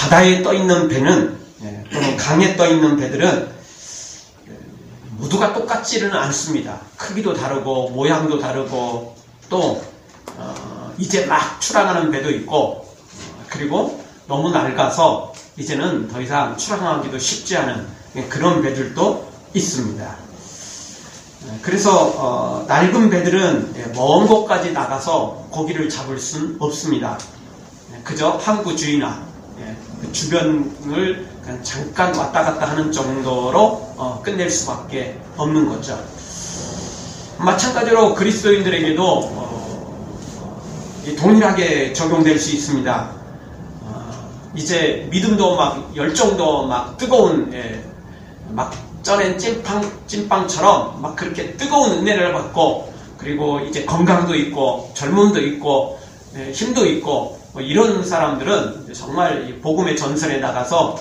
바다에 떠 있는 배는 또는 강에 떠 있는 배들은 모두가 똑같지는 않습니다. 크기도 다르고 모양도 다르고 또 이제 막 출항하는 배도 있고 그리고 너무 낡아서 이제는 더 이상 출항하기도 쉽지 않은 그런 배들도 있습니다. 그래서 낡은 배들은 먼 곳까지 나가서 고기를 잡을 수는 없습니다. 그저 항구 주위나 그 주변을 그냥 잠깐 왔다 갔다 하는 정도로 끝낼 수밖에 없는 거죠. 마찬가지로 그리스도인들에게도 동일하게 적용될 수 있습니다. 이제 믿음도 막 열정도 막 뜨거운 막 쪄낸 찐빵처럼 막 그렇게 뜨거운 은혜를 받고 그리고 이제 건강도 있고 젊음도 있고 힘도 있고 이런 사람들은 정말 복음의 전선에 나가서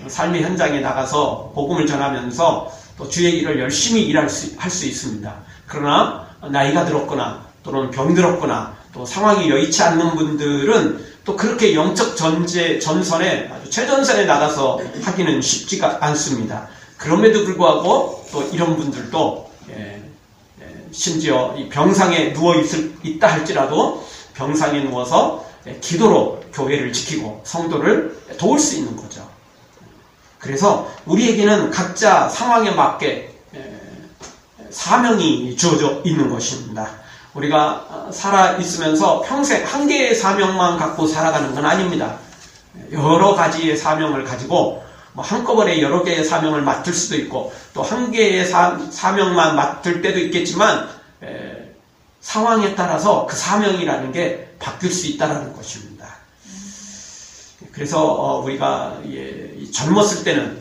삶의 현장에 나가서 복음을 전하면서 또 주의 일을 열심히 할 수 있습니다. 그러나 나이가 들었거나 또는 병들었거나 또 상황이 여의치 않는 분들은 또 그렇게 영적 전선에 아주 최전선에 나가서 하기는 쉽지가 않습니다. 그럼에도 불구하고 또 이런 분들도 심지어 이 병상에 누워 있다 할지라도 병상에 누워서 기도로 교회를 지키고 성도를 도울 수 있는 거죠. 그래서 우리에게는 각자 상황에 맞게 사명이 주어져 있는 것입니다. 우리가 살아 있으면서 평생 한 개의 사명만 갖고 살아가는 건 아닙니다. 여러 가지의 사명을 가지고 한꺼번에 여러 개의 사명을 맡을 수도 있고 또 한 개의 사명만 맡을 때도 있겠지만 상황에 따라서 그 사명이라는 게 바뀔 수 있다는 것입니다. 그래서 우리가 젊었을 때는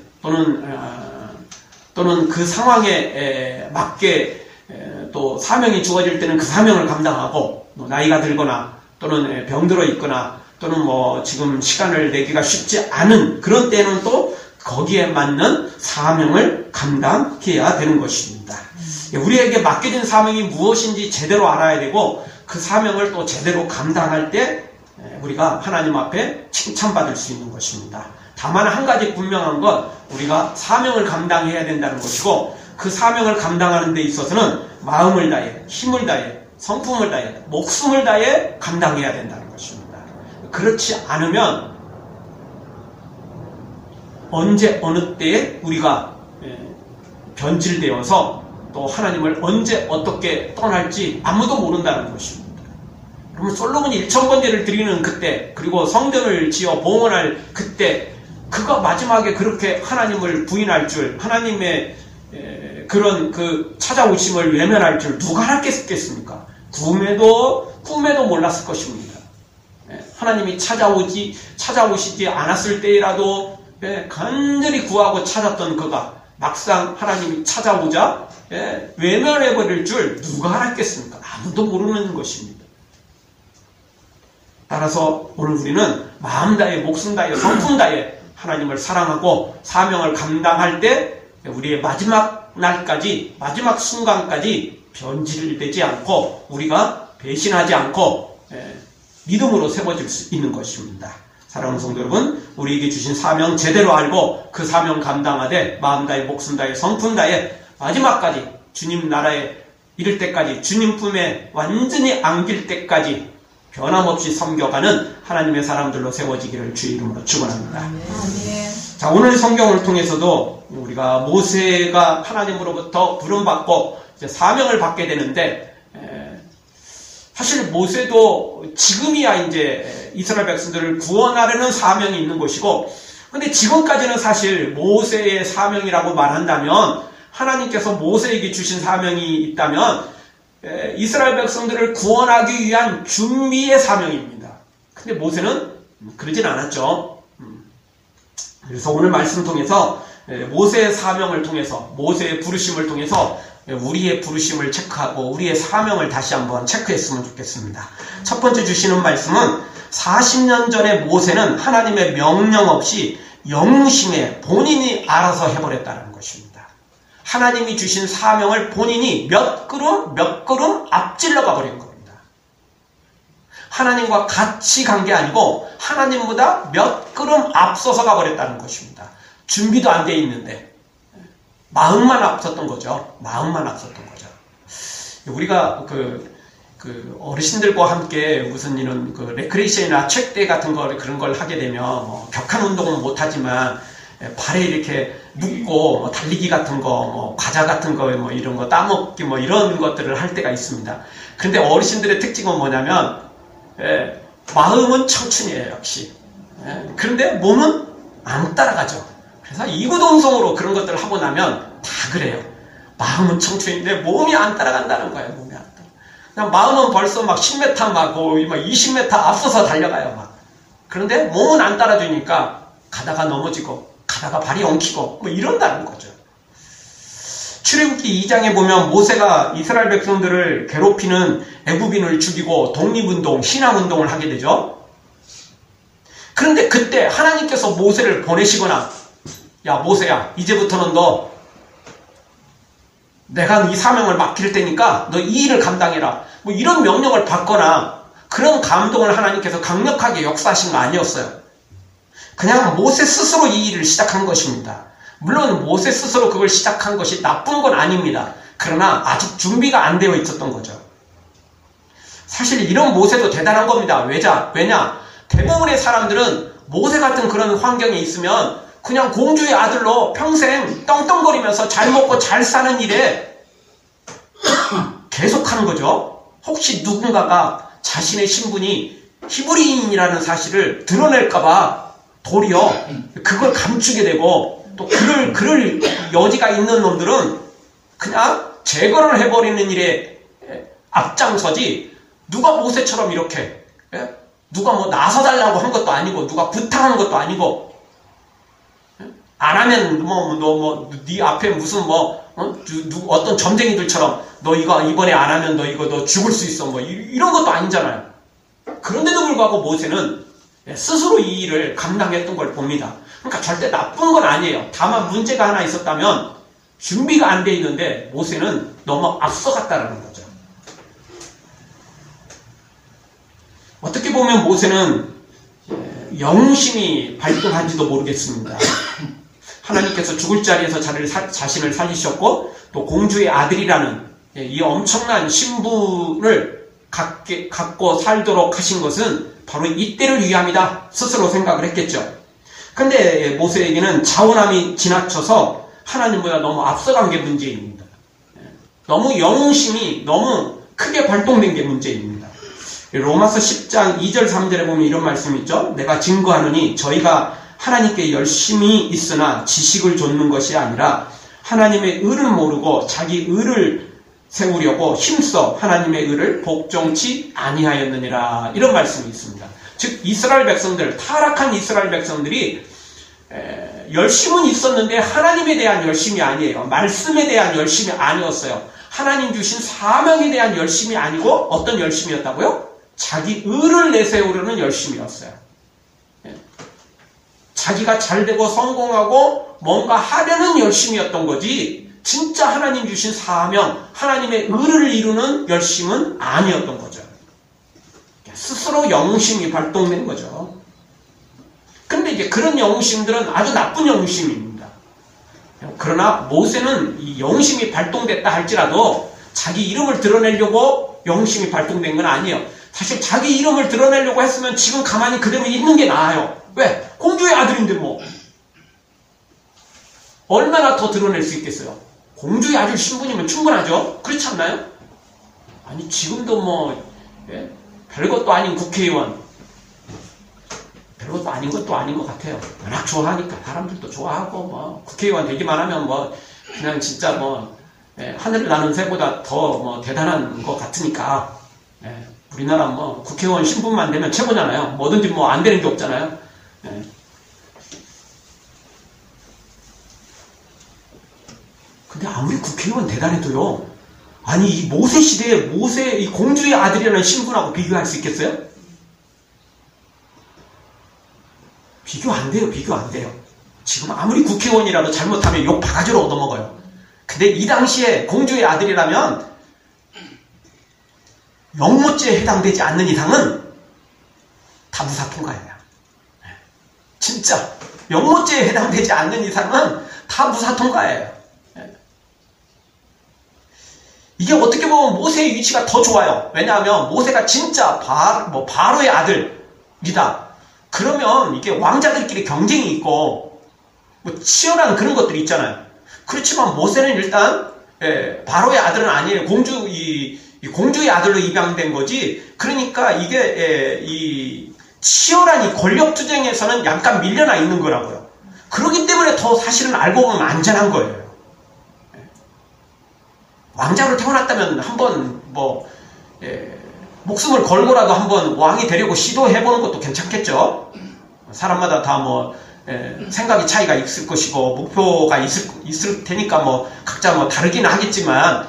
또는 그 상황에 맞게 또 사명이 주어질 때는 그 사명을 감당하고 나이가 들거나 또는 병들어 있거나 또는 지금 시간을 내기가 쉽지 않은 그런 때는 또 거기에 맞는 사명을 감당해야 되는 것입니다. 우리에게 맡겨진 사명이 무엇인지 제대로 알아야 되고 그 사명을 또 제대로 감당할 때 우리가 하나님 앞에 칭찬받을 수 있는 것입니다. 다만 한 가지 분명한 건 우리가 사명을 감당해야 된다는 것이고 그 사명을 감당하는 데 있어서는 마음을 다해, 힘을 다해, 성품을 다해, 목숨을 다해 감당해야 된다는 것입니다. 그렇지 않으면 언제 어느 때에 우리가 변질되어서 또 하나님을 언제 어떻게 떠날지 아무도 모른다는 것입니다. 그러면 솔로몬이 1000번제를 드리는 그때 그리고 성전을 지어 봉헌할 그때 그가 마지막에 그렇게 하나님을 부인할 줄 하나님의 그런 그 찾아오심을 외면할 줄 누가 알았겠습니까? 꿈에도 몰랐을 것입니다. 하나님이 찾아오시지 않았을 때라도 간절히 구하고 찾았던 그가 막상 하나님이 찾아오자 외면해버릴 줄 누가 알았겠습니까? 아무도 모르는 것입니다. 따라서 오늘 우리는 마음 다해 목숨 다해 성품 다해 하나님을 사랑하고 사명을 감당할 때 우리의 마지막 날까지 마지막 순간까지 변질되지 않고 우리가 배신하지 않고 믿음으로 세워질 수 있는 것입니다. 사랑하는 성도 여러분, 우리에게 주신 사명 제대로 알고 그 사명 감당하되 마음 다해 목숨 다해 성품 다해 마지막까지 주님 나라에 이를 때까지 주님 품에 완전히 안길 때까지 변함없이 섬겨가는 하나님의 사람들로 세워지기를 주의 이름으로 축원합니다. 자, 오늘 성경을 통해서도 우리가 모세가 하나님으로부터 부름받고 이제 사명을 받게 되는데 사실 모세도 지금이야 이제 이스라엘 백성들을 구원하려는 사명이 있는 것이고 근데 지금까지는 사실 모세의 사명이라고 말한다면 하나님께서 모세에게 주신 사명이 있다면 이스라엘 백성들을 구원하기 위한 준비의 사명입니다. 근데 모세는 그러진 않았죠. 그래서 오늘 말씀 통해서 모세의 사명을 통해서 모세의 부르심을 통해서 우리의 부르심을 체크하고 우리의 사명을 다시 한번 체크했으면 좋겠습니다. 첫 번째 주시는 말씀은 40년 전에 모세는 하나님의 명령 없이 영심에 본인이 알아서 해버렸다는 것입니다. 하나님이 주신 사명을 본인이 몇 걸음 앞질러 가버린 겁니다. 하나님과 같이 간 게 아니고 하나님보다 몇 걸음 앞서서 가버렸다는 것입니다. 준비도 안 돼 있는데 마음만 앞섰던 거죠. 마음만 앞섰던 거죠. 우리가 어르신들과 함께 무슨 이런 레크레이션이나 책대 같은 그런 걸 하게 되면 격한 운동은 못하지만 발에 이렇게 묶고 달리기 같은 거, 과자 같은 거, 이런 거 따먹기 이런 것들을 할 때가 있습니다. 그런데 어르신들의 특징은 뭐냐면 마음은 청춘이에요, 역시. 그런데 몸은 안 따라가죠. 그래서 이구동성으로 그런 것들을 하고 나면 다 그래요. 마음은 청춘인데 몸이 안 따라간다는 거예요. 몸이 안 따라. 그냥 마음은 벌써 막 10m 막 20m 앞서서 달려가요. 막. 그런데 몸은 안 따라주니까 가다가 넘어지고 가다가 발이 엉키고 이런다는 거죠. 출애굽기 2장에 보면 모세가 이스라엘 백성들을 괴롭히는 애굽인을 죽이고 독립운동, 신앙운동을 하게 되죠. 그런데 그때 하나님께서 모세를 보내시거나 야 모세야 이제부터는 너 내가 이 사명을 맡길 테니까 너 이 일을 감당해라 이런 명령을 받거나 그런 감동을 하나님께서 강력하게 역사하신 거 아니었어요. 그냥 모세 스스로 이 일을 시작한 것입니다. 물론 모세 스스로 그걸 시작한 것이 나쁜 건 아닙니다. 그러나 아직 준비가 안 되어 있었던 거죠. 사실 이런 모세도 대단한 겁니다. 왜냐? 대부분의 사람들은 모세 같은 그런 환경에 있으면 그냥 공주의 아들로 평생 떵떵거리면서 잘 먹고 잘 사는 일에 계속하는 거죠. 혹시 누군가가 자신의 신분이 히브리인이라는 사실을 드러낼까봐 도리어 그걸 감추게 되고 또 그럴 여지가 있는 놈들은 그냥 제거를 해버리는 일에 앞장서지 누가 모세처럼 이렇게 누가 나서달라고 한 것도 아니고 누가 부탁한 것도 아니고 안 하면 네 앞에 무슨 어떤 점쟁이들처럼 너 이거 이번에 안 하면 너 죽을 수 있어 이런 것도 아니잖아요. 그런데도 불구하고 모세는 스스로 이 일을 감당했던 걸 봅니다. 그러니까 절대 나쁜 건 아니에요. 다만 문제가 하나 있었다면 준비가 안 돼 있는데 모세는 너무 앞서갔다는 거죠. 어떻게 보면 모세는 영심이 발동한지도 모르겠습니다. 하나님께서 죽을 자리에서 자신을 살리셨고 또 공주의 아들이라는 이 엄청난 신분을 갖고 살도록 하신 것은 바로 이때를 위함이다 스스로 생각을 했겠죠. 그런데 모세에게는 자원함이 지나쳐서 하나님보다 너무 앞서간 게 문제입니다. 너무 영웅심이 너무 크게 발동된 게 문제입니다. 로마서 10장 2절 3절에 보면 이런 말씀이 있죠. 내가 증거하노니 저희가 하나님께 열심히 있으나 지식을 좇는 것이 아니라 하나님의 의를 모르고 자기 의를 세우려고 힘써 하나님의 의를 복종치 아니하였느니라 이런 말씀이 있습니다. 즉 이스라엘 백성들, 타락한 이스라엘 백성들이 열심은 있었는데 하나님에 대한 열심이 아니에요. 말씀에 대한 열심이 아니었어요. 하나님 주신 사명에 대한 열심이 아니고 어떤 열심이었다고요? 자기 의를 내세우려는 열심이었어요. 자기가 잘되고 성공하고 뭔가 하려는 열심이었던 거지 진짜 하나님 주신 사명, 하나님의 의를 이루는 열심은 아니었던 거죠. 스스로 영웅심이 발동된 거죠. 근데 이제 그런 영웅심들은 아주 나쁜 영웅심입니다. 그러나 모세는 이 영웅심이 발동됐다 할지라도 자기 이름을 드러내려고 영웅심이 발동된 건 아니에요. 사실 자기 이름을 드러내려고 했으면 지금 가만히 그대로 있는 게 나아요. 왜? 공주의 아들인데 얼마나 더 드러낼 수 있겠어요? 공주의 아들 신분이면 충분하죠? 그렇지 않나요? 아니 지금도 별것도 아닌 국회의원 별것도 아닌 것도 아닌 것 같아요. 워낙 좋아하니까 사람들도 좋아하고 국회의원 되기만 하면 그냥 진짜 하늘을 나는 새보다 더 대단한 것 같으니까 우리나라 국회의원 신분만 되면 최고잖아요. 뭐든지 안 되는 게 없잖아요. 근데 아무리 국회의원 대단해도요. 아니 이 모세 시대에 모세 이 공주의 아들이라는 신분하고 비교할 수 있겠어요? 비교 안 돼요. 지금 아무리 국회의원이라도 잘못하면 욕 바가지로 얻어먹어요. 근데 이 당시에 공주의 아들이라면 영모죄에 해당되지 않는 이상은 다 무사 통과해요. 진짜 영모죄에 해당되지 않는 이상은 다 무사 통과해요. 이게 어떻게 보면 모세의 위치가 더 좋아요. 왜냐하면 모세가 진짜 바로의 아들이다. 그러면 이게 왕자들끼리 경쟁이 있고 뭐 치열한 그런 것들이 있잖아요. 그렇지만 모세는 일단 바로의 아들은 아니에요. 공주의 아들로 입양된 거지. 그러니까 이게 이 치열한 이 권력 투쟁에서는 약간 밀려나 있는 거라고요. 그렇기 때문에 더 사실은 알고 보면 안전한 거예요. 왕자로 태어났다면 한번 목숨을 걸고라도 한번 왕이 되려고 시도해보는 것도 괜찮겠죠. 사람마다 다 생각이 차이가 있을 것이고 목표가 있을 테니까 각자 다르긴 하겠지만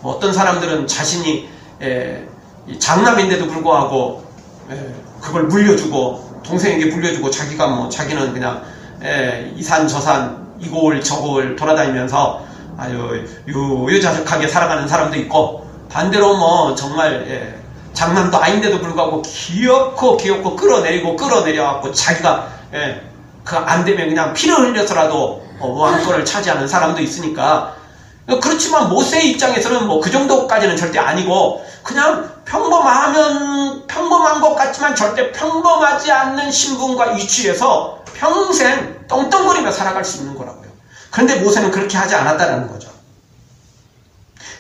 어떤 사람들은 자신이 장남인데도 불구하고 그걸 물려주고 동생에게 물려주고 자기는 그냥 이산저산 이골 저골 돌아다니면서 아주 유유자적하게 살아가는 사람도 있고, 반대로 정말 장남도 아닌데도 불구하고 귀엽고 끌어내려갖고 자기가 그 안 되면 그냥 피를 흘려서라도 왕권을 차지하는 사람도 있으니까. 그렇지만 모세의 입장에서는 그 정도까지는 절대 아니고 그냥 평범한 것 같지만 절대 평범하지 않는 신분과 위치에서 평생 떵떵거리며 살아갈 수 있는 거라고요. 그런데 모세는 그렇게 하지 않았다는 거죠.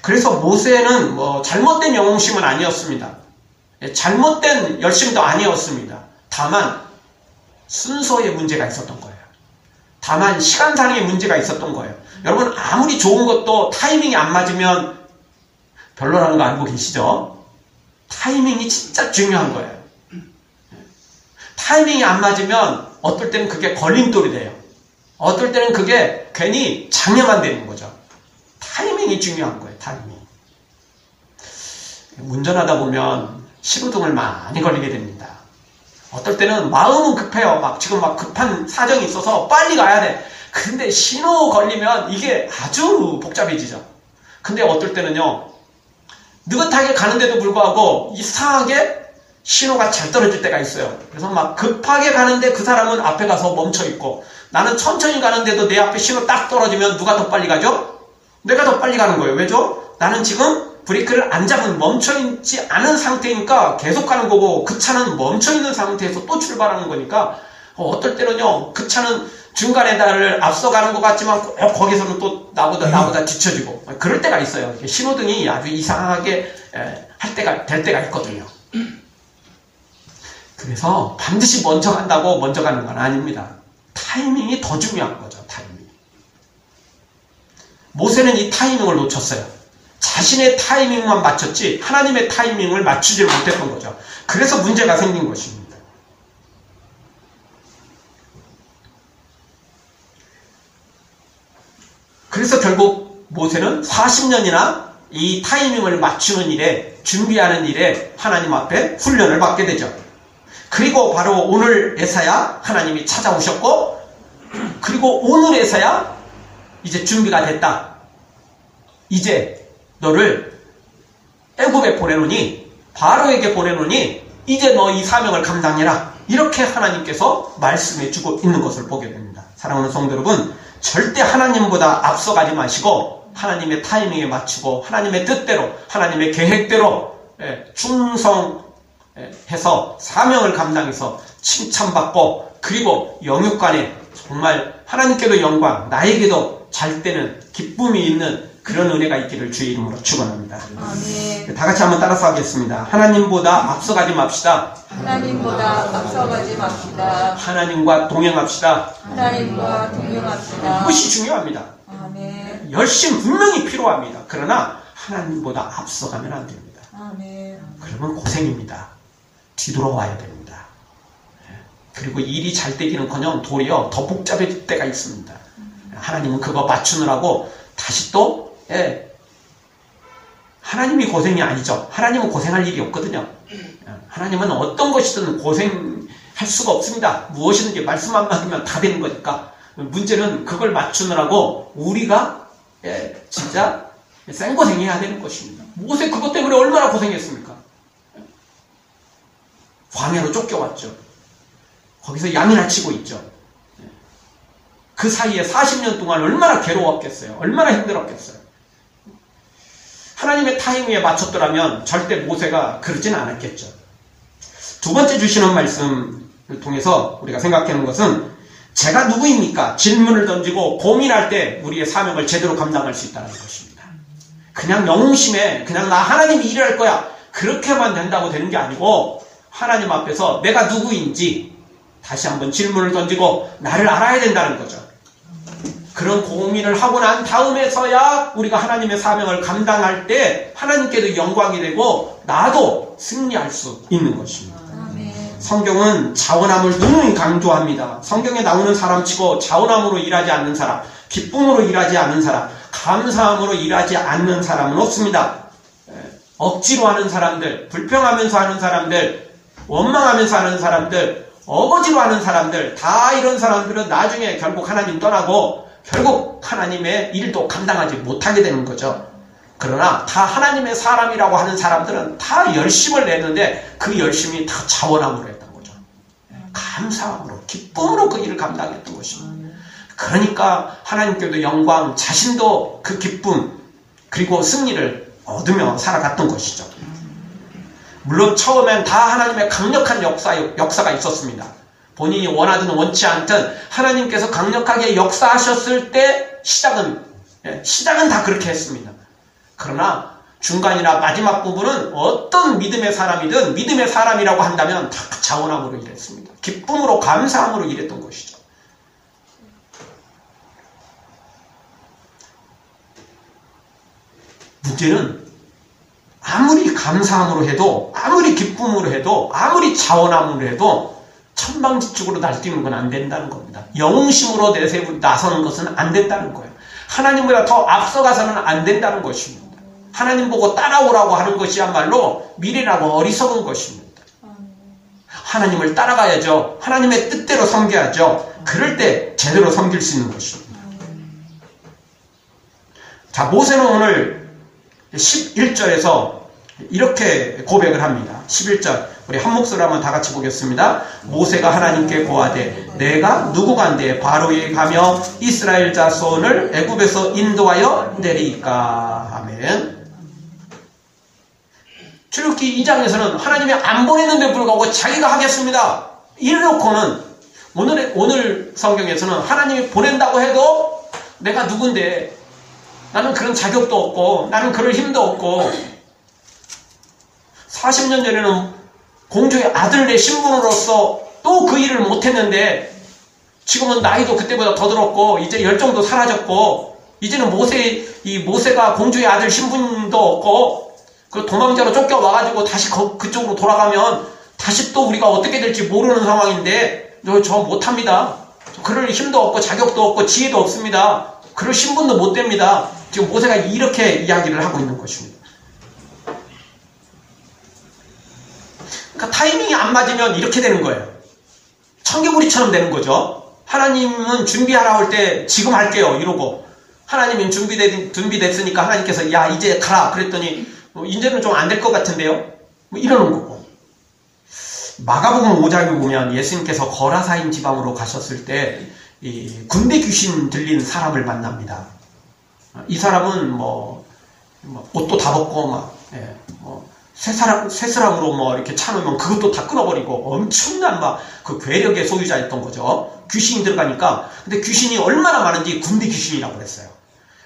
그래서 모세는 잘못된 영웅심은 아니었습니다. 잘못된 열심도 아니었습니다. 다만 순서에 문제가 있었던 거예요. 다만 시간상의 문제가 있었던 거예요. 여러분, 아무리 좋은 것도 타이밍이 안 맞으면 별로라는 거 알고 계시죠? 타이밍이 진짜 중요한 거예요. 타이밍이 안 맞으면 어떨 때는 그게 걸림돌이 돼요. 어떨 때는 그게 괜히 장애만 되는 거죠. 타이밍이 중요한 거예요. 타이밍. 운전하다 보면 신호등을 많이 걸리게 됩니다. 어떨 때는 마음은 급해요. 지금 급한 사정이 있어서 빨리 가야 돼. 근데 신호 걸리면 이게 아주 복잡해지죠. 근데 어떨 때는요, 느긋하게 가는데도 불구하고 이상하게 신호가 잘 떨어질 때가 있어요. 그래서 급하게 가는데 그 사람은 앞에 가서 멈춰 있고, 나는 천천히 가는데도 내 앞에 신호 딱 떨어지면 누가 더 빨리 가죠? 내가 더 빨리 가는 거예요. 왜죠? 나는 지금 브레이크를 안 잡은 멈춰있지 않은 상태니까 계속 가는 거고, 그 차는 멈춰있는 상태에서 또 출발하는 거니까, 어떨 때는요, 그 차는 중간에 나를 앞서가는 것 같지만 거기서는 또 나보다 뒤처지고 그럴 때가 있어요. 신호등이 아주 이상하게 될 때가 있거든요. 그래서 반드시 먼저 간다고 먼저 가는 건 아닙니다. 타이밍이 더 중요한 거죠. 타이밍. 모세는 이 타이밍을 놓쳤어요. 자신의 타이밍만 맞췄지 하나님의 타이밍을 맞추지 못했던 거죠. 그래서 문제가 생긴 것입니다. 그래서 결국 모세는 40년이나 이 타이밍을 맞추는 일에, 준비하는 일에 하나님 앞에 훈련을 받게 되죠. 그리고 바로 오늘에서야 하나님이 찾아오셨고, 그리고 오늘에서야 이제 준비가 됐다. 이제 너를 애굽에 보내노니, 바로에게 보내노니 이제 너 이 사명을 감당해라. 이렇게 하나님께서 말씀해주고 있는 것을 보게 됩니다. 사랑하는 성도 여러분, 절대 하나님보다 앞서가지 마시고 하나님의 타이밍에 맞추고 하나님의 뜻대로, 하나님의 계획대로 충성해서 사명을 감당해서 칭찬받고, 그리고 영육간에 정말 하나님께도 영광, 나에게도 잘 되는 기쁨이 있는 그런 은혜가 있기를 주의 이름으로 축원합니다. 아멘. 다 같이 한번 따라서 하겠습니다. 하나님보다 앞서가지 맙시다. 하나님보다 앞서가지 맙시다. 하나님과 동행합시다. 하나님과 동행합시다. 그것이 중요합니다. 아멘. 열심 분명히 필요합니다. 그러나 하나님보다 앞서가면 안 됩니다. 아멘. 그러면 고생입니다. 뒤돌아와야 됩니다. 그리고 일이 잘 되기는커녕 도리어 더 복잡해질 때가 있습니다. 하나님은 그거 맞추느라고 다시 또 하나님이 고생이 아니죠. 하나님은 고생할 일이 없거든요. 하나님은 어떤 것이든 고생할 수가 없습니다. 무엇이든지 말씀만 받으면 다 되는 거니까. 문제는 그걸 맞추느라고 우리가 진짜 생고생해야 되는 것입니다. 모세 그것 때문에 얼마나 고생했습니까? 광야로 쫓겨왔죠. 거기서 양이나 치고 있죠. 그 사이에 40년 동안 얼마나 괴로웠겠어요. 얼마나 힘들었겠어요. 하나님의 타이밍에 맞췄더라면 절대 모세가 그러진 않았겠죠. 두 번째 주시는 말씀을 통해서 우리가 생각하는 것은 제가 누구입니까? 질문을 던지고 고민할 때 우리의 사명을 제대로 감당할 수 있다는 것입니다. 그냥 영웅심에 그냥 나 하나님이 일을 할 거야. 그렇게만 된다고 되는 게 아니고 하나님 앞에서 내가 누구인지 다시 한번 질문을 던지고 나를 알아야 된다는 거죠. 그런 고민을 하고 난 다음에서야 우리가 하나님의 사명을 감당할 때 하나님께도 영광이 되고 나도 승리할 수 있는 것입니다. 성경은 자원함을 누누이 강조합니다. 성경에 나오는 사람치고 자원함으로 일하지 않는 사람, 기쁨으로 일하지 않는 사람, 감사함으로 일하지 않는 사람은 없습니다. 억지로 하는 사람들, 불평하면서 하는 사람들, 원망하면서 하는 사람들, 어거지로 하는 사람들, 다 이런 사람들은 나중에 결국 하나님 떠나고 결국 하나님의 일도 감당하지 못하게 되는 거죠. 그러나 다 하나님의 사람이라고 하는 사람들은 다 열심을 냈는데 그 열심이 다 자원함으로 했던 거죠. 감사함으로, 기쁨으로 그 일을 감당했던 것입니다. 그러니까 하나님께도 영광, 자신도 그 기쁨, 그리고 승리를 얻으며 살아갔던 것이죠. 물론 처음엔 다 하나님의 강력한 역사가 있었습니다. 본인이 원하든 원치 않든 하나님께서 강력하게 역사하셨을 때 시작은 다 그렇게 했습니다. 그러나 중간이나 마지막 부분은 어떤 믿음의 사람이든 믿음의 사람이라고 한다면 다 자원함으로 일했습니다. 기쁨으로 감사함으로 일했던 것이죠. 문제는 아무리 감사함으로 해도 아무리 기쁨으로 해도 아무리 자원함으로 해도 천방지축으로 날뛰는 건 안 된다는 겁니다. 영웅심으로 나서는 것은 안 된다는 거예요. 하나님보다 더 앞서가서는 안 된다는 것입니다. 하나님 보고 따라오라고 하는 것이야말로 미래라고 어리석은 것입니다. 하나님을 따라가야죠. 하나님의 뜻대로 섬겨야죠. 그럴 때 제대로 섬길 수 있는 것입니다. 자, 모세는 오늘 11절에서 이렇게 고백을 합니다. 11절 우리 한 목소리로 한번 다 같이 보겠습니다. 모세가 하나님께 고하되 내가 누구간데 바로에 가며 이스라엘 자손을 애굽에서 인도하여 내리까. 아멘. 출애굽기 2장에서는 하나님이 안 보냈는데 불구하고 자기가 하겠습니다. 이래놓고는 오늘 성경에서는 하나님이 보낸다고 해도 내가 누군데 나는 그런 자격도 없고 나는 그럴 힘도 없고 40년 전에는 공주의 아들의 신분으로서 또 그 일을 못했는데 지금은 나이도 그때보다 더 들었고 이제 열정도 사라졌고 이제는 모세가 공주의 아들 신분도 없고 그 도망자로 쫓겨와가지고 다시 그쪽으로 돌아가면 다시 또 우리가 어떻게 될지 모르는 상황인데 저 못합니다. 그럴 힘도 없고 자격도 없고 지혜도 없습니다. 그럴 신분도 못 됩니다. 지금 모세가 이렇게 이야기를 하고 있는 것입니다. 그러니까 타이밍이 안 맞으면 이렇게 되는 거예요. 청개구리처럼 되는 거죠. 하나님은 준비하라 할 때 지금 할게요 이러고 하나님은 준비됐으니까 하나님께서 야 이제 가라 그랬더니 이제는 좀 안 될 것 같은데요. 이러는 거고. 마가복음 5장에 보면 예수님께서 거라사인 지방으로 가셨을 때 이 군대 귀신 들린 사람을 만납니다. 이 사람은 옷도 다 벗고 쇠사람으로 이렇게 차놓으면 그것도 다 끊어버리고 엄청난 그 괴력의 소유자였던 거죠. 귀신이 들어가니까. 근데 귀신이 얼마나 많은지 군대 귀신이라고 그랬어요.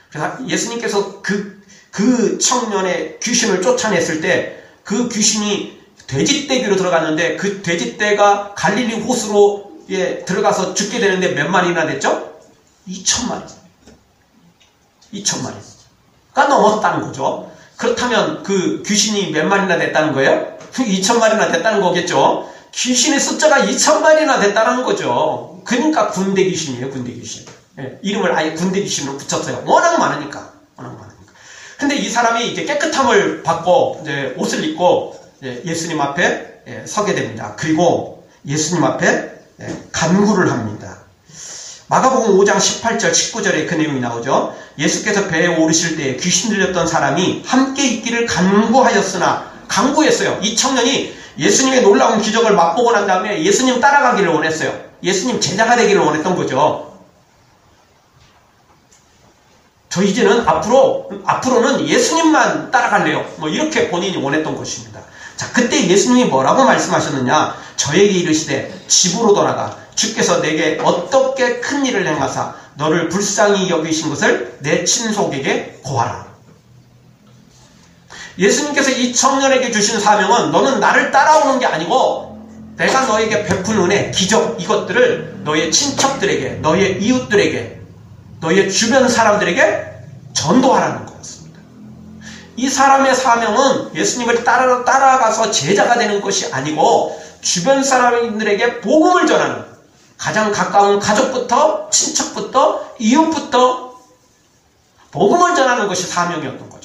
그래서 예수님께서 그 청년의 귀신을 쫓아냈을 때 그 귀신이 돼지떼기로 들어갔는데 그 돼지떼가 갈릴리 호수로 들어가서 죽게 되는데 몇 마리나 됐죠? 2,000마리. 2,000마리가 넘었다는 거죠. 그렇다면 그 귀신이 몇 마리나 됐다는 거예요? 2,000마리나 됐다는 거겠죠. 귀신의 숫자가 2,000마리나 됐다는 거죠. 그러니까 군대 귀신이에요. 군대 귀신. 이름을 아예 군대 귀신으로 붙였어요. 워낙 많으니까. 근데 이 사람이 이제 깨끗함을 받고 이제 옷을 입고 예수님 앞에 서게 됩니다. 그리고 예수님 앞에 간구를 합니다. 마가복음 5장 18절 19절에 그 내용이 나오죠. 예수께서 배에 오르실 때 귀신 들렸던 사람이 함께 있기를 간구하였으나 강구했어요. 이 청년이 예수님의 놀라운 기적을 맛보고 난 다음에 예수님 따라가기를 원했어요. 예수님 제자가 되기를 원했던 거죠. 저 이제는 앞으로는 예수님만 따라갈래요. 뭐 이렇게 본인이 원했던 것입니다. 자, 그때 예수님이 뭐라고 말씀하셨느냐? 저에게 이르시되 집으로 돌아가 주께서 내게 어떻게 큰 일을 행하사 너를 불쌍히 여기신 것을 내 친속에게 고하라. 예수님께서 이 청년에게 주신 사명은 너는 나를 따라오는 게 아니고 내가 너에게 베푼 은혜, 기적 이것들을 너의 친척들에게, 너의 이웃들에게, 너의 주변 사람들에게 전도하라는 거였습니다. 이 사람의 사명은 예수님을 따라가서 제자가 되는 것이 아니고 주변 사람들에게 복음을 전하는, 가장 가까운 가족부터 친척부터 이웃부터 복음을 전하는 것이 사명이었던 거죠.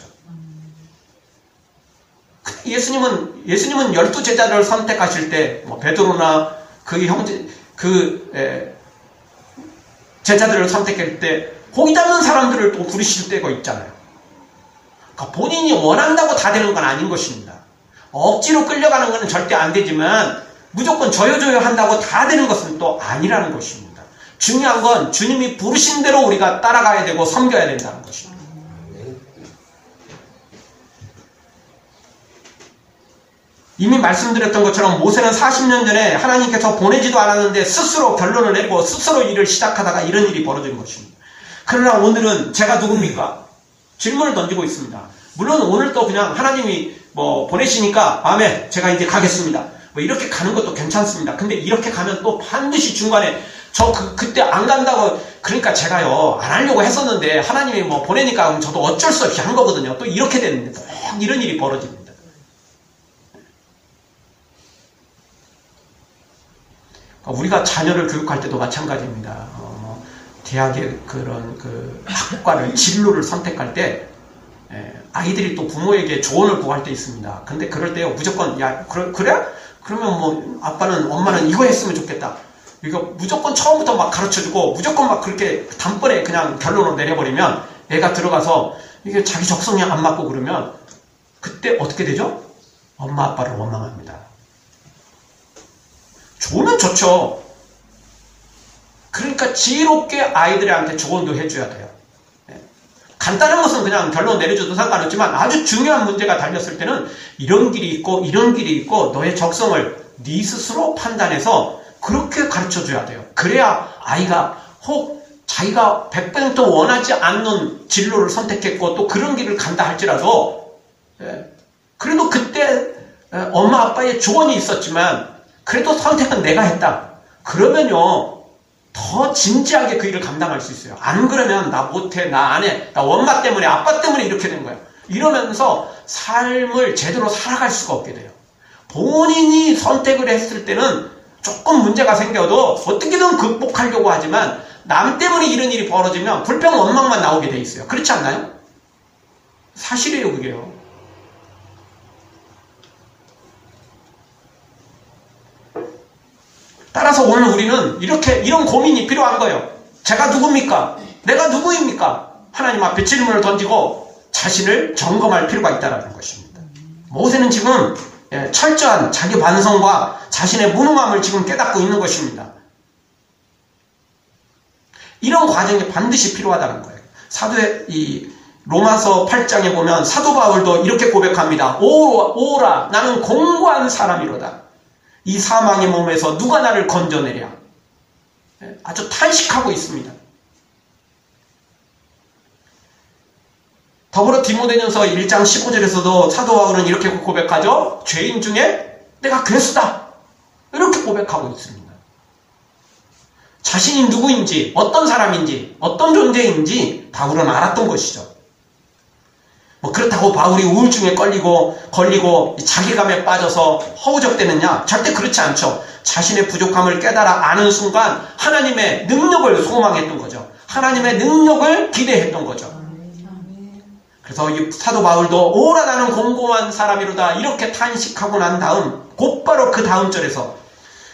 예수님은 12제자를 선택하실 때 베드로나 그 형제 제자들을 선택할 때 고기 잡는 사람들을 또 부르실 때가 있잖아요. 그러니까 본인이 원한다고 다 되는 건 아닌 것입니다. 억지로 끌려가는 것은 절대 안 되지만 무조건 저요저요 한다고 다 되는 것은 또 아니라는 것입니다. 중요한 건 주님이 부르신 대로 우리가 따라가야 되고 섬겨야 된다는 것입니다. 이미 말씀드렸던 것처럼 모세는 40년 전에 하나님께서 보내지도 않았는데 스스로 결론을 내리고 스스로 일을 시작하다가 이런 일이 벌어진 것입니다. 그러나 오늘은 제가 누굽니까? 질문을 던지고 있습니다. 물론 오늘도 그냥 하나님이 보내시니까 아멘 제가 이제 가겠습니다. 이렇게 가는 것도 괜찮습니다. 근데 이렇게 가면 또 반드시 중간에 그때 안 간다고 그러니까 제가요 안 하려고 했었는데 하나님이 보내니까 저도 어쩔 수 없이 한 거거든요. 또 이렇게 됐는데 꼭 이런 일이 벌어집니다. 우리가 자녀를 교육할 때도 마찬가지입니다. 대학의 그런 학과를 진로를 선택할 때 아이들이 또 부모에게 조언을 구할 때 있습니다. 근데 그럴 때요 무조건 야 그래? 그러면 아빠는 엄마는 이거 했으면 좋겠다. 이거 무조건 처음부터 막 가르쳐주고 무조건 막 그렇게 단번에 그냥 결론을 내려버리면 애가 들어가서 이게 자기 적성에 안 맞고 그러면 그때 어떻게 되죠? 엄마 아빠를 원망합니다. 좋으면 좋죠. 그러니까 지혜롭게 아이들한테 조언도 해줘야 돼요. 간단한 것은 그냥 결론 내려줘도 상관없지만 아주 중요한 문제가 달렸을 때는 이런 길이 있고 이런 길이 있고 너의 적성을 네 스스로 판단해서 그렇게 가르쳐줘야 돼요. 그래야 아이가 혹 자기가 100% 원하지 않는 진로를 선택했고 또 그런 길을 간다 할지라도 그래도 그때 엄마 아빠의 조언이 있었지만 그래도 선택은 내가 했다. 그러면요 더 진지하게 그 일을 감당할 수 있어요. 안 그러면 나 못해, 나 안 해, 나 엄마 때문에 아빠 때문에 이렇게 된 거야. 이러면서 삶을 제대로 살아갈 수가 없게 돼요. 본인이 선택을 했을 때는 조금 문제가 생겨도 어떻게든 극복하려고 하지만 남 때문에 이런 일이 벌어지면 불평 원망만 나오게 돼 있어요. 그렇지 않나요? 사실이에요 그게요. 따라서 오늘 우리는 이런 고민이 필요한 거예요. 제가 누굽니까? 내가 누구입니까? 하나님 앞에 질문을 던지고 자신을 점검할 필요가 있다는 것입니다. 모세는 지금 철저한 자기 반성과 자신의 무능함을 지금 깨닫고 있는 것입니다. 이런 과정이 반드시 필요하다는 거예요. 로마서 8장에 보면 사도 바울도 이렇게 고백합니다. 오라 나는 공고한 사람이로다. 이 사망의 몸에서 누가 나를 건져내랴. 아주 탄식하고 있습니다. 더불어 디모데전서 1장 15절에서도 사도 바울은 이렇게 고백하죠. 죄인 중에 내가 괴수다. 이렇게 고백하고 있습니다. 자신이 누구인지 어떤 사람인지 어떤 존재인지 바울은 알았던 것이죠. 그렇다고 바울이 우울증에 걸리고 자기감에 빠져서 허우적대느냐? 절대 그렇지 않죠. 자신의 부족함을 깨달아 아는 순간 하나님의 능력을 소망했던 거죠. 하나님의 능력을 기대했던 거죠. 그래서 이 사도 바울도 오라 나는 공고한 사람이로다 이렇게 탄식하고 난 다음 곧바로 그 다음 절에서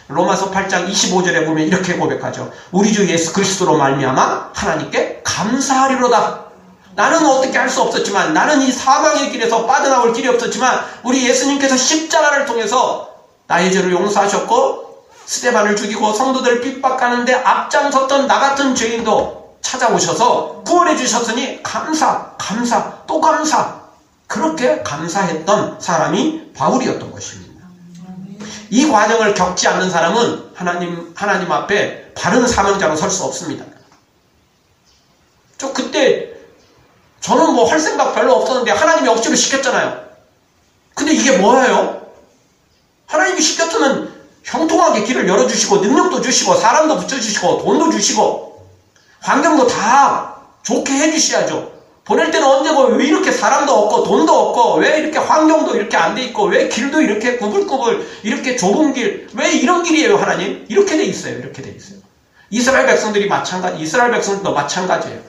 로마서 8장 25절에 보면 이렇게 고백하죠. 우리 주 예수 그리스도로 말미암아 하나님께 감사하리로다. 나는 어떻게 할 수 없었지만 나는 이 사망의 길에서 빠져나올 길이 없었지만 우리 예수님께서 십자가를 통해서 나의 죄를 용서하셨고 스데반을 죽이고 성도들을 핍박하는데 앞장섰던 나 같은 죄인도 찾아오셔서 구원해 주셨으니 감사, 감사, 또 감사. 그렇게 감사했던 사람이 바울이었던 것입니다. 이 과정을 겪지 않는 사람은 하나님 앞에 바른 사명자로 설 수 없습니다. 그때 저는 뭐 할 생각 별로 없었는데 하나님이 억지로 시켰잖아요. 근데 이게 뭐예요? 하나님이 시켰으면 형통하게 길을 열어주시고 능력도 주시고 사람도 붙여주시고 돈도 주시고 환경도 다 좋게 해주셔야죠. 보낼 때는 언제고 왜 이렇게 사람도 없고 돈도 없고 왜 이렇게 환경도 이렇게 안 돼 있고 왜 길도 이렇게 구불구불 이렇게 좁은 길 왜 이런 길이에요 하나님? 이렇게 돼 있어요. 이렇게 돼 있어요. 이스라엘 백성들도 마찬가지예요.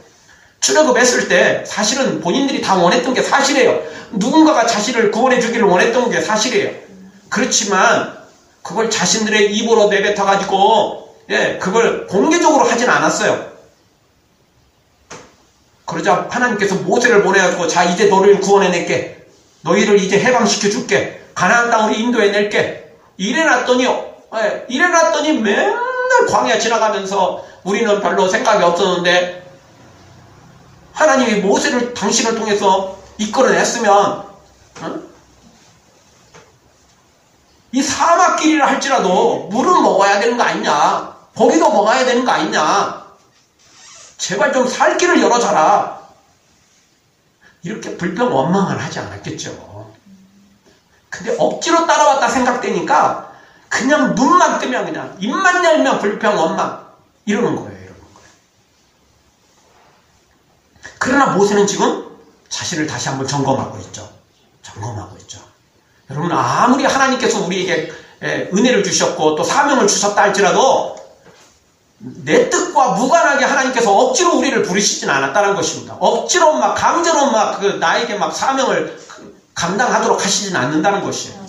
출애굽했을 때 사실은 본인들이 다 원했던 게 사실이에요. 누군가가 자신을 구원해 주기를 원했던 게 사실이에요. 그렇지만 그걸 자신들의 입으로 내뱉어 가지고 그걸 공개적으로 하진 않았어요. 그러자 하나님께서 모세를 보내가지고 자 이제 너를 구원해낼게. 너희를 이제 해방시켜 줄게. 가나안 땅으로 인도해 낼게. 이래놨더니 맨날 광야 지나가면서 우리는 별로 생각이 없었는데 하나님이 모세를 당신을 통해서 이끌어냈으면 이 사막길이라 할지라도 물은 먹어야 되는 거 아니냐. 고기도 먹어야 되는 거 아니냐. 제발 좀 살 길을 열어줘라. 이렇게 불평 원망을 하지 않았겠죠. 근데 억지로 따라왔다 생각되니까 그냥 눈만 뜨면 그냥 입만 열면 불평 원망 이러는 거예요. 그러나 모세는 지금 자신을 다시 한번 점검하고 있죠. 여러분 아무리 하나님께서 우리에게 은혜를 주셨고 또 사명을 주셨다 할지라도 내 뜻과 무관하게 하나님께서 억지로 우리를 부르시진 않았다는 것입니다. 억지로 강제로 나에게 사명을 감당하도록 하시진 않는다는 것이에요.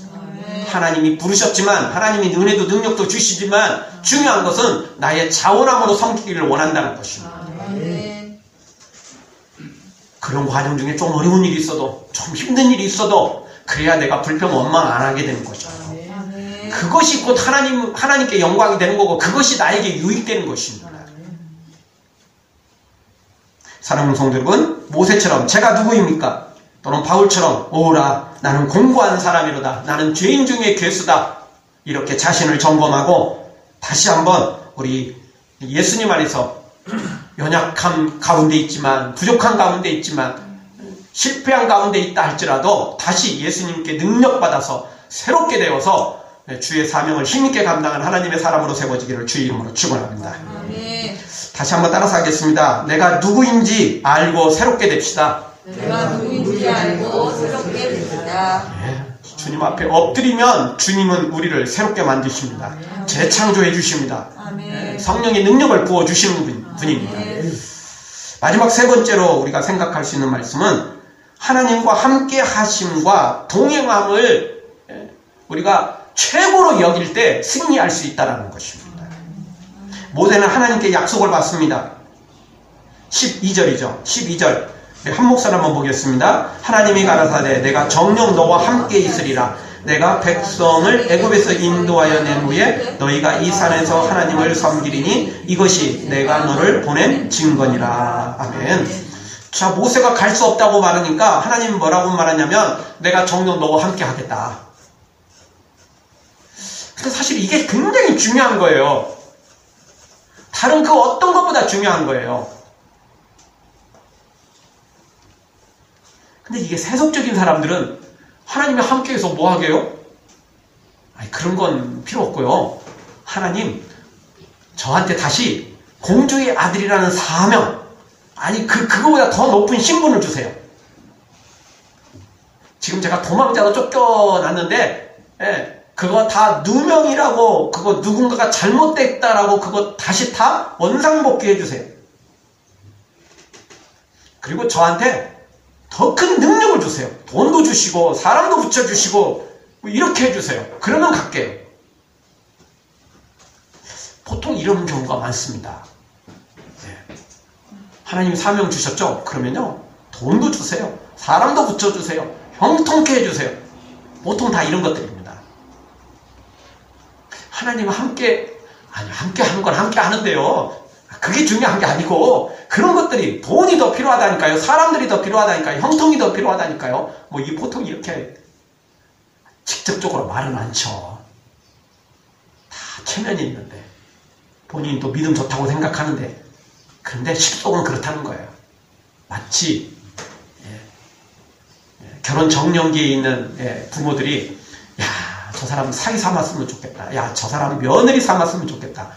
하나님이 부르셨지만 하나님이 은혜도 능력도 주시지만 중요한 것은 나의 자원함으로 섬기기를 원한다는 것입니다. 그런 과정 중에 좀 어려운 일이 있어도 좀 힘든 일이 있어도 그래야 내가 불평 원망 안 하게 되는 거죠. 그것이 곧 하나님께 영광이 되는 거고 그것이 나에게 유익되는 것입니다. 사랑하는 성도 여러분, 모세처럼 제가 누구입니까? 또는 바울처럼 오라 나는 공고한 사람이로다. 나는 죄인 중에 괴수다. 이렇게 자신을 점검하고 다시 한번 우리 예수님 안에서 연약함 가운데 있지만 부족한 가운데 있지만 실패한 가운데 있다 할지라도 다시 예수님께 능력받아서 새롭게 되어서 주의 사명을 힘있게 감당한 하나님의 사람으로 세워지기를 주의 이름으로 축원합니다. 다시 한번 따라서 하겠습니다. 내가 누구인지 알고 새롭게 됩시다. 주님 앞에 엎드리면 주님은 우리를 새롭게 만드십니다. 재창조해 주십니다. 성령의 능력을 부어주시는 분입니다. 마지막 세 번째로 우리가 생각할 수 있는 말씀은 하나님과 함께 하심과 동행함을 우리가 최고로 여길 때 승리할 수 있다는 것입니다. 모세는 하나님께 약속을 받습니다. 12절이죠. 12절 한 목소리 한번 보겠습니다. 하나님이 가라사대 내가 정녕 너와 함께 있으리라. 내가 백성을 애굽에서 인도하여 낸 후에 너희가 이 산에서 하나님을 섬기리니 이것이 내가 너를 보낸 증거니라. 아멘. 자, 모세가 갈 수 없다고 말하니까 하나님은 뭐라고 말하냐면 내가 정녕 너와 함께 하겠다. 근데 사실 이게 굉장히 중요한 거예요. 다른 그 어떤 것보다 중요한 거예요. 근데 이게 세속적인 사람들은 하나님이 함께해서 뭐 하게요? 아니, 그런 건 필요 없고요. 하나님, 저한테 다시 공주의 아들이라는 사명, 아니 그거보다 더 높은 신분을 주세요. 지금 제가 도망자로 쫓겨났는데, 그거 다 누명이라고, 그거 누군가가 잘못됐다라고 그거 다시 다 원상복귀해 주세요. 그리고 저한테 더 큰 능력을 주세요. 돈도 주시고 사람도 붙여주시고 이렇게 해주세요. 그러면 갈게요. 보통 이런 경우가 많습니다. 하나님이 사명 주셨죠? 그러면요 돈도 주세요. 사람도 붙여주세요. 형통케 해주세요. 보통 다 이런 것들입니다. 하나님과 함께 하는 건 함께 하는데요. 그게 중요한 게 아니고 그런 것들이 돈이 더 필요하다니까요. 사람들이 더 필요하다니까요. 형통이 더 필요하다니까요. 뭐 이 보통 이렇게 직접적으로 말은 안 쳐. 다 체면이 있는데 본인도 믿음 좋다고 생각하는데 근데 실속은 그렇다는 거예요. 마치 결혼 정년기에 있는 부모들이 야, 저 사람 사위 삼았으면 좋겠다. 야, 저 사람 며느리 삼았으면 좋겠다.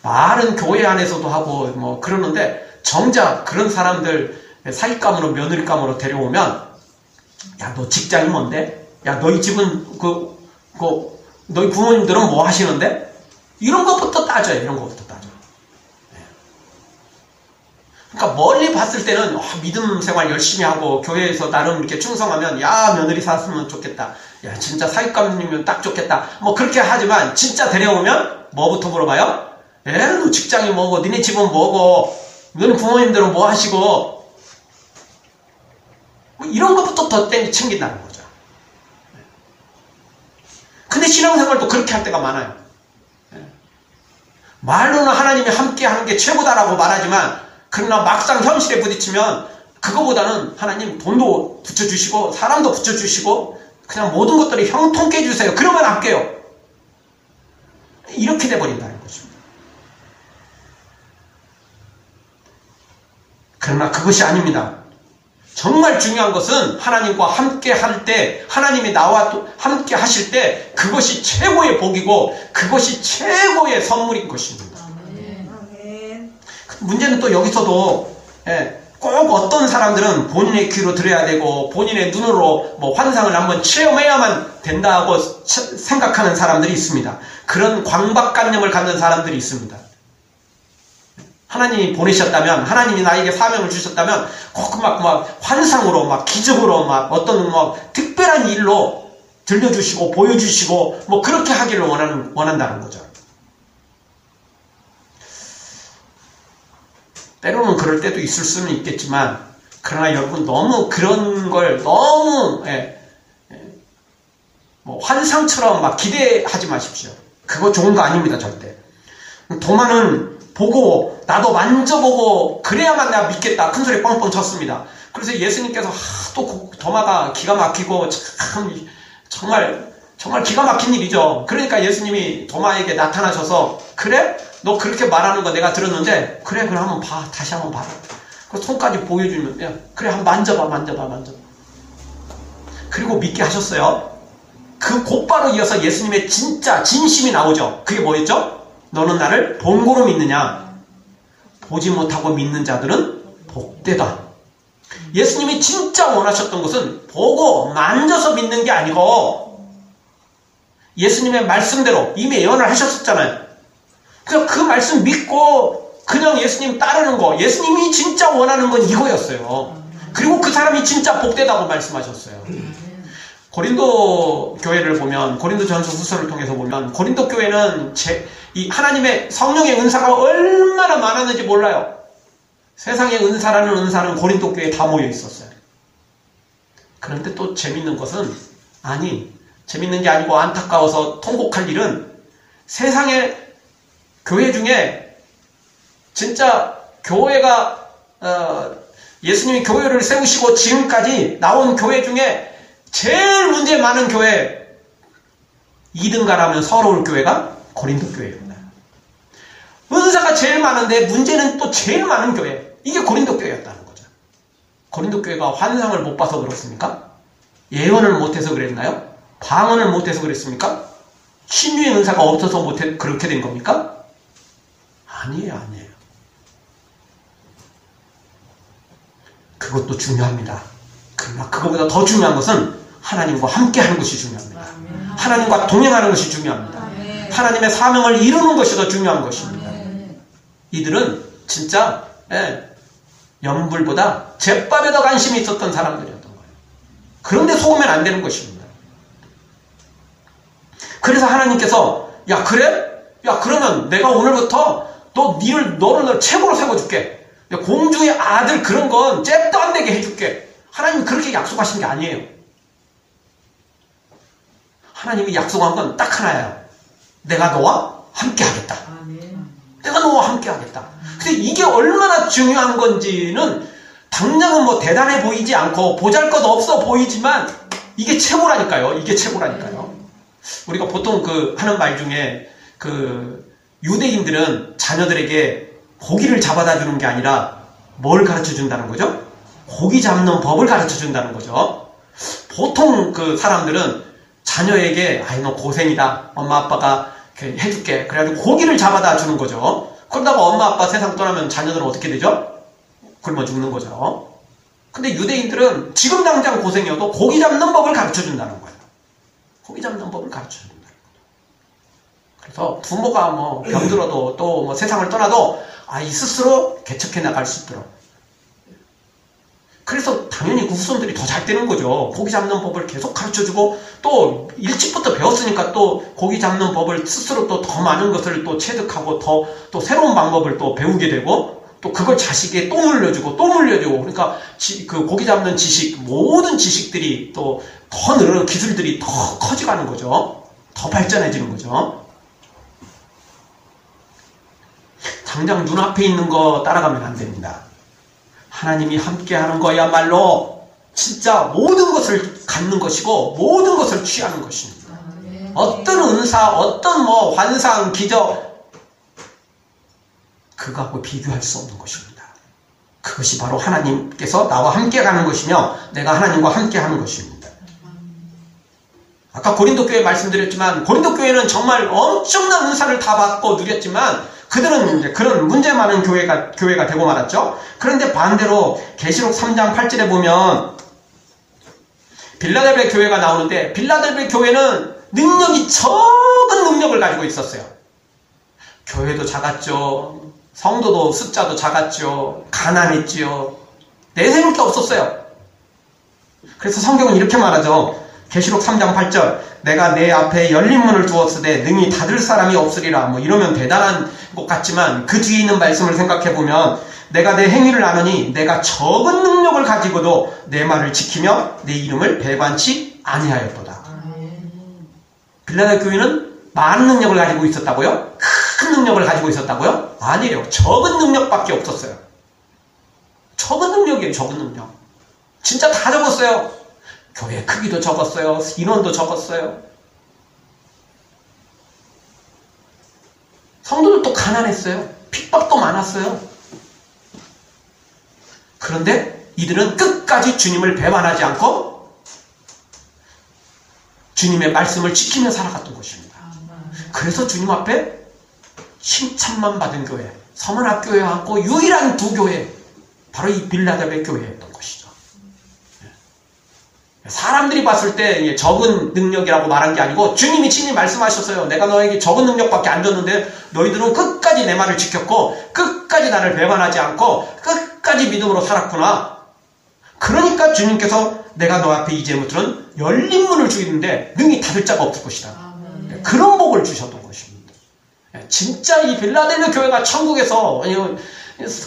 말은 교회 안에서도 하고 뭐 그러는데 정작 그런 사람들 사위감으로 며느리감으로 데려오면 야, 너 직장이 뭔데? 야, 너희 집은 너희 부모님들은 뭐 하시는데? 이런 것부터 따져요. 이런 것부터 따져. 그러니까 멀리 봤을 때는 믿음 생활 열심히 하고 교회에서 나름 이렇게 충성하면 야, 며느리 샀으면 좋겠다. 야, 진짜 사위감이면 딱 좋겠다. 뭐 그렇게 하지만 진짜 데려오면 뭐부터 물어봐요? 너 직장이 뭐고 니네 집은 뭐고 너네 부모님들은 뭐 하시고 뭐 이런 것부터 더 챙긴다는 거죠. 근데 신앙생활도 그렇게 할 때가 많아요. 말로는 하나님이 함께 하는 게 최고다라고 말하지만 그러나 막상 현실에 부딪히면 그거보다는 하나님 돈도 붙여주시고 사람도 붙여주시고 그냥 모든 것들이 형통케 해주세요. 그러면 아껴요. 이렇게 돼버린다는 것입니다. 그러나 그것이 아닙니다. 정말 중요한 것은 하나님과 함께 할 때, 하나님이 나와 함께 하실 때 그것이 최고의 복이고 그것이 최고의 선물인 것입니다. 문제는 또 여기서도 꼭 어떤 사람들은 본인의 귀로 들어야 되고 본인의 눈으로 뭐 환상을 한번 체험해야만 된다고 생각하는 사람들이 있습니다. 그런 광박관념을 갖는 사람들이 있습니다. 하나님이 보내셨다면, 하나님이 나에게 사명을 주셨다면, 꼭 막 환상으로, 막 기적으로, 막 어떤 뭐 특별한 일로 들려주시고, 보여주시고, 뭐 그렇게 하기를 원한다는 거죠. 때로는 그럴 때도 있을 수는 있겠지만, 그러나 여러분 너무 그런 걸 너무, 뭐 환상처럼 막 기대하지 마십시오. 그거 좋은 거 아닙니다, 절대. 도마는 보고 나도 만져보고 그래야만 내가 믿겠다 큰 소리 뻥뻥 쳤습니다. 그래서 예수님께서 또 도마가 기가 막히고 참 정말 기가 막힌 일이죠. 그러니까 예수님이 도마에게 나타나셔서 그래? 너 그렇게 말하는 거 내가 들었는데 그래 그럼 한번 봐. 다시 한번 봐라. 그 손까지 보여주면 야, 그래 한번 만져봐. 그리고 믿게 하셨어요. 그 곧바로 이어서 예수님의 진짜 진심이 나오죠. 그게 뭐였죠? 너는 나를 본고로 믿느냐? 보지 못하고 믿는 자들은 복되다. 예수님이 진짜 원하셨던 것은 보고 만져서 믿는 게 아니고 예수님의 말씀대로 이미 예언을 하셨었잖아요. 그래서 그 말씀 믿고 그냥 예수님 따르는 거, 예수님이 진짜 원하는 건 이거였어요. 그리고 그 사람이 진짜 복되다고 말씀하셨어요. 고린도 교회를 보면, 고린도전서 후서를 통해서 보면 고린도 교회는 이 하나님의 성령의 은사가 얼마나 많았는지 몰라요. 세상의 은사라는 은사는 고린도 교회에 다 모여 있었어요. 그런데 또 재밌는 것은 재밌는 게 아니고 안타까워서 통곡할 일은 세상의 교회 중에 진짜 교회가 예수님이 교회를 세우시고 지금까지 나온 교회 중에 제일 문제 많은 교회 2등가라면 서러울 교회가 고린도 교회입니다. 은사가 제일 많은데 문제는 또 제일 많은 교회. 이게 고린도 교회였다는 거죠. 고린도 교회가 환상을 못 봐서 그렇습니까? 예언을 못해서 그랬나요? 방언을 못해서 그랬습니까? 신유의 은사가 없어서 그렇게 된 겁니까? 아니에요. 그것도 중요합니다. 그러나 그것보다 더 중요한 것은 하나님과 함께 하는 것이 중요합니다. 하나님과 동행하는 것이 중요합니다. 하나님의 사명을 이루는 것이 더 중요한 것입니다. 이들은 진짜 연불보다 제밥에 더 관심이 있었던 사람들이었던 거예요. 그런데 속으면 안 되는 것입니다. 그래서 하나님께서 야 그래? 야 그러면 내가 오늘부터 너를 최고로 세워줄게. 야, 공주의 아들 그런 건 잽도 안 되게 해줄게. 하나님이 그렇게 약속하신 게 아니에요. 하나님이 약속한 건 딱 하나예요. 내가 너와 함께 하겠다. 내가 너와 함께 하겠다. 근데 이게 얼마나 중요한 건지는 당장은 뭐 대단해 보이지 않고 보잘것없어 보이지만 이게 최고라니까요. 이게 최고라니까요. 우리가 보통 하는 말 중에 유대인들은 자녀들에게 고기를 잡아다 주는 게 아니라 뭘 가르쳐 준다는 거죠? 고기 잡는 법을 가르쳐 준다는 거죠. 보통 사람들은 자녀에게 너 고생이다. 엄마 아빠가 해줄게. 그래가지고 고기를 잡아다 주는 거죠. 그러다가 엄마 아빠 세상 떠나면 자녀들은 어떻게 되죠? 굶어 죽는 거죠. 근데 유대인들은 지금 당장 고생이어도 고기 잡는 법을 가르쳐 준다는 거예요. 고기 잡는 법을 가르쳐 준다는 거예요. 그래서 부모가 병들어도 또 세상을 떠나도 아이 스스로 개척해 나갈 수 있도록. 그래서 당연히 그 후손들이 더 잘 되는 거죠. 고기 잡는 법을 계속 가르쳐주고 또 일찍부터 배웠으니까 또 고기 잡는 법을 스스로 또 더 많은 것을 또 체득하고 또 새로운 방법을 또 배우게 되고 또 그걸 자식에 또 물려주고 그러니까 고기 잡는 지식, 모든 지식들이 또 더 늘어 기술들이 더 커져가는 거죠. 더 발전해지는 거죠. 당장 눈앞에 있는 거 따라가면 안 됩니다. 하나님이 함께하는 거야말로 진짜 모든 것을 갖는 것이고 모든 것을 취하는 것입니다. 어떤 은사, 어떤 환상, 기적 그거하고 비교할 수 없는 것입니다. 그것이 바로 하나님께서 나와 함께 가는 것이며 내가 하나님과 함께 하는 것입니다. 아까 고린도 교회 말씀드렸지만 고린도 교회는 정말 엄청난 은사를 다 받고 누렸지만 그들은 이제 그런 문제 많은 교회가 되고 말았죠. 그런데 반대로 계시록 3장 8절에 보면 빌라델베 교회가 나오는데 빌라델베 교회는 능력이 적은 능력을 가지고 있었어요. 교회도 작았죠. 성도도 숫자도 작았죠. 가난했지요. 내세울 게 없었어요. 그래서 성경은 이렇게 말하죠. 계시록 3장 8절 내가 내 앞에 열린 문을 두었으되 능히 닫을 사람이 없으리라. 이러면 대단한 것 같지만 그 뒤에 있는 말씀을 생각해보면 내가 내 행위를 아노니 내가 적은 능력을 가지고도 내 말을 지키며 내 이름을 배반치 아니하였도다. 빌라델 교회는 많은 능력을 가지고 있었다고요? 큰 능력을 가지고 있었다고요? 아니에요. 적은 능력밖에 없었어요. 적은 능력이에요. 적은 능력. 진짜 다 적었어요. 교회 크기도 적었어요. 인원도 적었어요. 성도들도 가난했어요. 핍박도 많았어요. 그런데 이들은 끝까지 주님을 배반하지 않고 주님의 말씀을 지키며 살아갔던 것입니다. 그래서 주님 앞에 칭찬만 받은 교회, 서문학교회하고 유일한 두 교회, 바로 이 빌라델베 교회였던 것이죠. 사람들이 봤을 때 적은 능력이라고 말한 게 아니고 주님이 친히 말씀하셨어요. 내가 너에게 적은 능력밖에 안 줬는데 너희들은 끝까지 내 말을 지켰고 끝까지 나를 배반하지 않고 끝까지 믿음으로 살았구나. 그러니까 주님께서 내가 너 앞에 이제부터는 열린 문을 주겠는데 능히 닫을 자가 없을 것이다. 그런 복을 주셨던 것입니다. 진짜 이 빌라델베 교회가 천국에서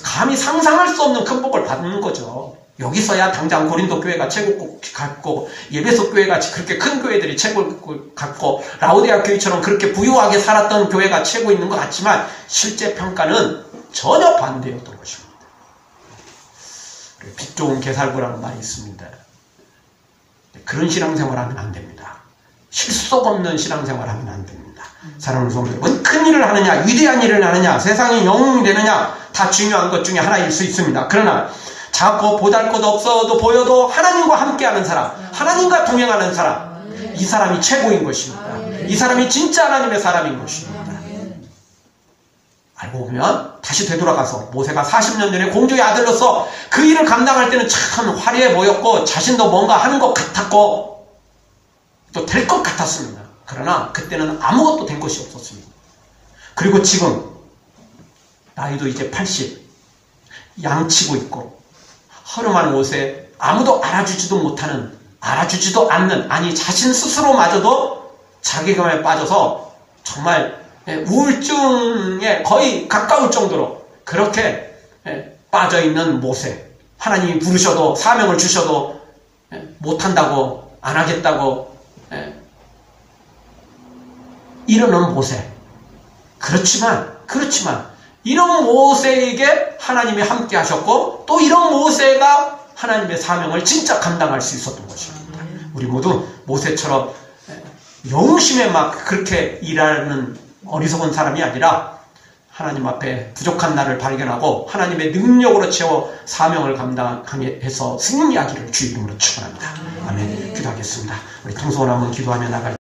감히 상상할 수 없는 큰 복을 받는 거죠. 여기서야 당장 고린도 교회가 최고 같고 예배소 교회가 그렇게 큰 교회들이 최고 같고 라오디아 교회처럼 그렇게 부유하게 살았던 교회가 최고 있는 것 같지만 실제 평가는 전혀 반대였던 것입니다. 빛 좋은 개살구라는 말이 있습니다. 그런 신앙생활하면 안 됩니다. 실속 없는 신앙생활하면 안 됩니다. 사랑하는 성도 여러분, 큰 일을 하느냐 위대한 일을 하느냐 세상이 영웅이 되느냐 다 중요한 것 중에 하나일 수 있습니다. 그러나 작고 보잘것없어도 보여도 하나님과 함께하는 사람, 하나님과 동행하는 사람, 이 사람이 최고인 것입니다. 이 사람이 진짜 하나님의 사람인 것입니다. 알고 보면 다시 되돌아가서 모세가 40년 전에 공주의 아들로서 그 일을 감당할 때는 참 화려해 보였고 자신도 뭔가 하는 것 같았고 또 될 것 같았습니다. 그러나 그때는 아무것도 된 것이 없었습니다. 그리고 지금 나이도 이제 80, 양치고 있고 허름한 옷에 아무도 알아주지도 못하는, 알아주지도 않는, 아니 자신 스스로마저도 자괴감에 빠져서 정말 우울증에 거의 가까울 정도로 그렇게 빠져있는 모세, 하나님이 부르셔도 사명을 주셔도 못한다고 안 하겠다고 이러는 모세, 그렇지만 이런 모세에게 하나님이 함께 하셨고 또 이런 모세가 하나님의 사명을 진짜 감당할 수 있었던 것입니다. 우리 모두 모세처럼 영심에 막 그렇게 일하는 어리석은 사람이 아니라 하나님 앞에 부족한 나를 발견하고 하나님의 능력으로 채워 사명을 감당해서 승리하기를 주의 이름으로 축원합니다. 아멘. 기도하겠습니다. 우리 통성을 한번 기도하며 나갈